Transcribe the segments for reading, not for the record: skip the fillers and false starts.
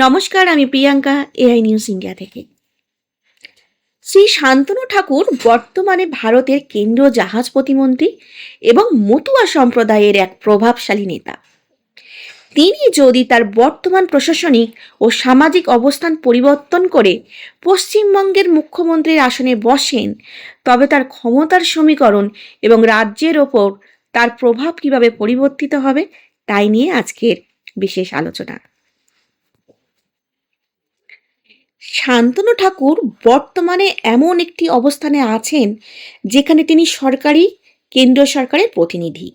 নমস্কার, আমি Priyanka AI news India থেকে। শ্রী শান্তনু ঠাকুর বর্তমানে ভারতের কেন্দ্রীয় জাহাজ প্রতিমন্ত্রী এবং মতুয়া সম্প্রদায়ের এক প্রভাবশালী নেতা। তিনি যদি তার বর্তমান প্রশাসনিক ও সামাজিক অবস্থান পরিবর্তন করে পশ্চিমবঙ্গের মুখ্যমন্ত্রীর আসনে বসেন, তবে তার ক্ষমতার সমীকরণ এবং রাজ্যের ওপর তার প্রভাব কিভাবে পরিবর্তিত হবে, তাই নিয়ে আজকের বিশেষ আলোচনা। শান্তনু ঠাকুর বর্তমানে এমন একটি অবস্থানে আছেন যেখানে তিনি কেন্দ্রীয় সরকারের প্রতিনিধি।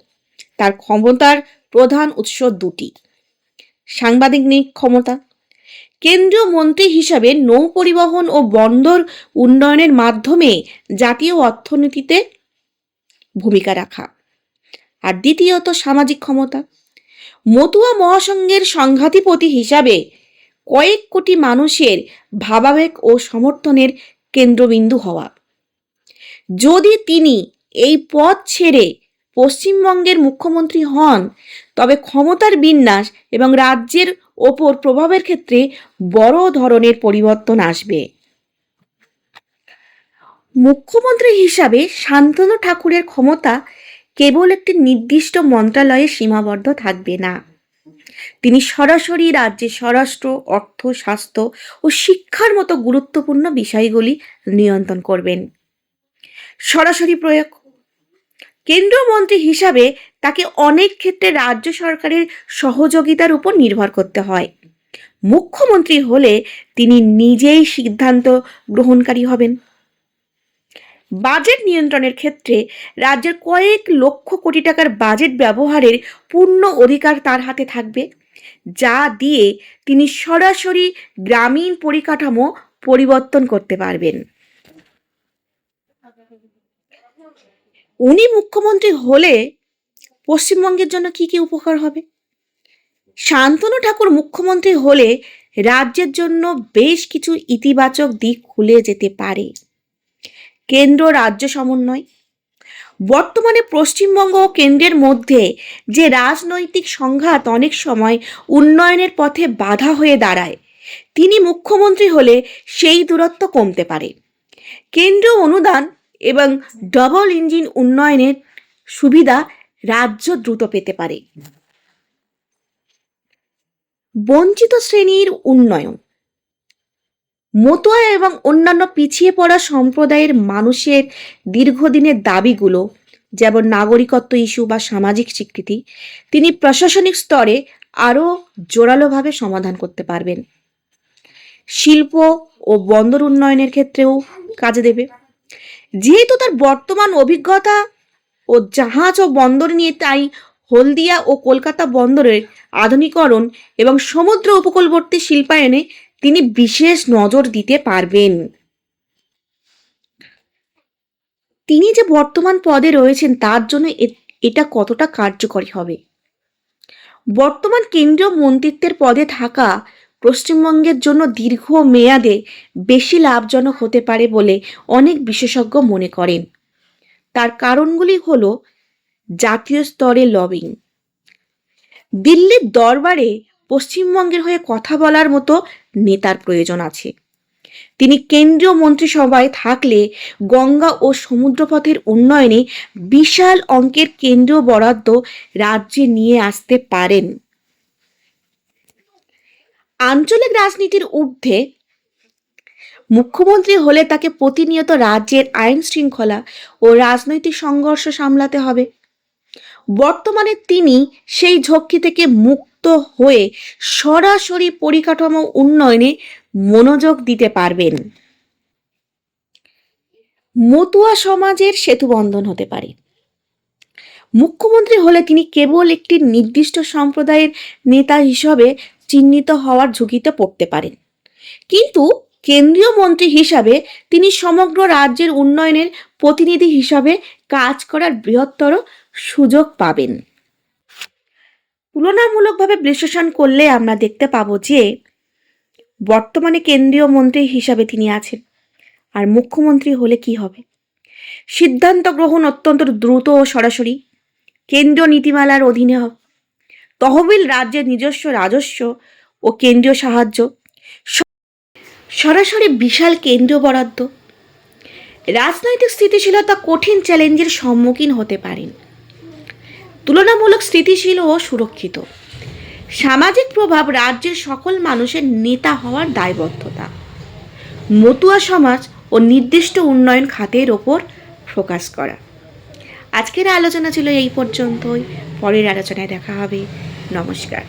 তার ক্ষমতার প্রধান উৎস দুটি: সাংবিধানিক ক্ষমতা, কেন্দ্রীয় মন্ত্রী হিসাবে নৌ পরিবহন ও বন্দর উন্নয়নের মাধ্যমে জাতীয় অর্থনীতিতে ভূমিকা রাখা, আর দ্বিতীয়ত সামাজিক ক্ষমতা, মতুয়া মহাসংঘের সংঘাতিপতি হিসাবে কয়েক কোটি মানুষের ভাবাবেগ ও সমর্থনের কেন্দ্রবিন্দু হওয়া। যদি তিনি এই পদ ছেড়ে পশ্চিমবঙ্গের মুখ্যমন্ত্রী হন, তবে ক্ষমতার বিন্যাস এবং রাজ্যের ওপর প্রভাবের ক্ষেত্রে বড় ধরনের পরিবর্তন আসবে। মুখ্যমন্ত্রী হিসাবে শান্তনু ঠাকুরের ক্ষমতা কেবল একটি নির্দিষ্ট মন্ত্রণালয়ে সীমাবদ্ধ থাকবে না। তিনি সরাসরি রাজ্যের স্বরাষ্ট্র, অর্থ, স্বাস্থ্য ও শিক্ষার মতো গুরুত্বপূর্ণ বিষয়গুলি নিয়ন্ত্রণ করবেন। সরাসরি প্রয়োগ: কেন্দ্রীয় মন্ত্রী হিসাবে তাকে অনেক ক্ষেত্রে রাজ্য সরকারের সহযোগিতার উপর নির্ভর করতে হয়। মুখ্যমন্ত্রী হলে তিনি নিজেই সিদ্ধান্ত গ্রহণকারী হবেন। বাজেট নিয়ন্ত্রণের ক্ষেত্রে রাজ্যের কয়েক লক্ষ কোটি টাকার বাজেট ব্যবহারের পূর্ণ অধিকার তার হাতে থাকবে, যা দিয়ে তিনি সরাসরি গ্রামীণ পরিকাঠামো পরিবর্তন করতে পারবেন। উনি মুখ্যমন্ত্রী হলে পশ্চিমবঙ্গের জন্য কি কি উপকার হবে? শান্তনু ঠাকুর মুখ্যমন্ত্রী হলে রাজ্যের জন্য বেশ কিছু ইতিবাচক দিক খুলে যেতে পারে। কেন্দ্র রাজ্য সমন্বয়: বর্তমানে পশ্চিমবঙ্গ ও কেন্দ্রের মধ্যে যে রাজনৈতিক সংঘাত অনেক সময় উন্নয়নের পথে বাধা হয়ে দাঁড়ায়, তিনি মুখ্যমন্ত্রী হলে সেই দূরত্ব কমতে পারে। কেন্দ্রীয় অনুদান এবং ডবল ইঞ্জিন উন্নয়নের সুবিধা রাজ্য দ্রুত পেতে পারে। বঞ্চিত শ্রেণীর উন্নয়ন: মতুয়া এবং অন্যান্য পিছিয়ে পড়া সম্প্রদায়ের মানুষের দীর্ঘদিনের দাবিগুলো, যেমন নাগরিকত্ব ইস্যু বা সামাজিক স্বীকৃতি, তিনি প্রশাসনিক স্তরে আরও জোরালোভাবে সমাধান করতে পারবেন। শিল্প ও বন্দর উন্নয়নের ক্ষেত্রেও কাজে দেবে। যেহেতু তার বর্তমান অভিজ্ঞতা ও জাহাজ ও বন্দর নিয়ে, তাই হলদিয়া ও কলকাতা বন্দরের আধুনিকরণ এবং সমুদ্র উপকূলবর্তী শিল্পায়নে তিনি বিশেষ নজর দিতে পারবেন। তিনি যে বর্তমান পদে রয়েছেন তার জন্য এটা কতটা কার্যকরী হবে? বর্তমান কেন্দ্রীয় মন্ত্রিত্বের পদে থাকা পশ্চিমবঙ্গের জন্য দীর্ঘ মেয়াদে বেশি লাভজনক হতে পারে বলে অনেক বিশেষজ্ঞ মনে করেন। তার কারণগুলি হলো: জাতীয় স্তরে লবিং: দিল্লির দরবারে পশ্চিমবঙ্গের হয়ে কথা বলার মতো নেতার প্রয়োজন আছে। তিনি কেন্দ্রীয় মন্ত্রিসভায় থাকলে গঙ্গা ও সমুদ্রপথের উন্নয়নে বিশাল অঙ্কের কেন্দ্রীয় বরাদ্দ রাজ্যে নিয়ে আসতে পারেন। আঞ্চলিক রাজনীতির ঊর্ধ্বে মুখ্যমন্ত্রী হলে তাকে প্রতিনিয়ত রাজ্যের আইন শৃঙ্খলা ও রাজনৈতিক সংঘর্ষ সামলাতে হবে। বর্তমানে তিনি সেই ঝক্কি থেকে মুক্ত হয়ে সরাসরি পরিকাঠামো উন্নয়নে মনোযোগ দিতে পারবেন। মতুয়া সমাজের সেতুবন্ধন হতে পারে: মুখ্যমন্ত্রী হলে তিনি কেবল একটি নির্দিষ্ট সম্প্রদায়ের নেতা হিসাবে চিহ্নিত হওয়ার ঝুঁকিতে পড়তে পারেন, কিন্তু কেন্দ্রীয় মন্ত্রী হিসাবে তিনি সমগ্র রাজ্যের উন্নয়নের প্রতিনিধি হিসাবে কাজ করার বৃহত্তর সুযোগ পাবেন। তুলনামূলকভাবে বিশ্লেষণ করলে আমরা দেখতে পাবো যে বর্তমানে কেন্দ্রীয় মন্ত্রী হিসাবে তিনি আছেন, আর মুখ্যমন্ত্রী হলে কি হবে? সিদ্ধান্ত গ্রহণ অত্যন্ত দ্রুত ও সরাসরি, কেন্দ্রীয় নীতিমালার অধীনে হবে। তহবিল রাজ্যের নিজস্ব রাজস্ব ও কেন্দ্রীয় সাহায্য, সরাসরি বিশাল কেন্দ্রীয় বরাদ্দ। রাজনৈতিক স্থিতিশীলতা কঠিন চ্যালেঞ্জের সম্মুখীন হতে পারেন, তুলনামূলক স্থিতিশীল ও সুরক্ষিত। সামাজিক প্রভাব, রাজ্যের সকল মানুষের নেতা হওয়ার দায়বদ্ধতা, মতুয়া সমাজ ও নির্দিষ্ট উন্নয়ন খাতের ওপর ফোকাস করা। আজকের আলোচনা ছিল এই পর্যন্তই। পরের আলোচনায় দেখা হবে। নমস্কার।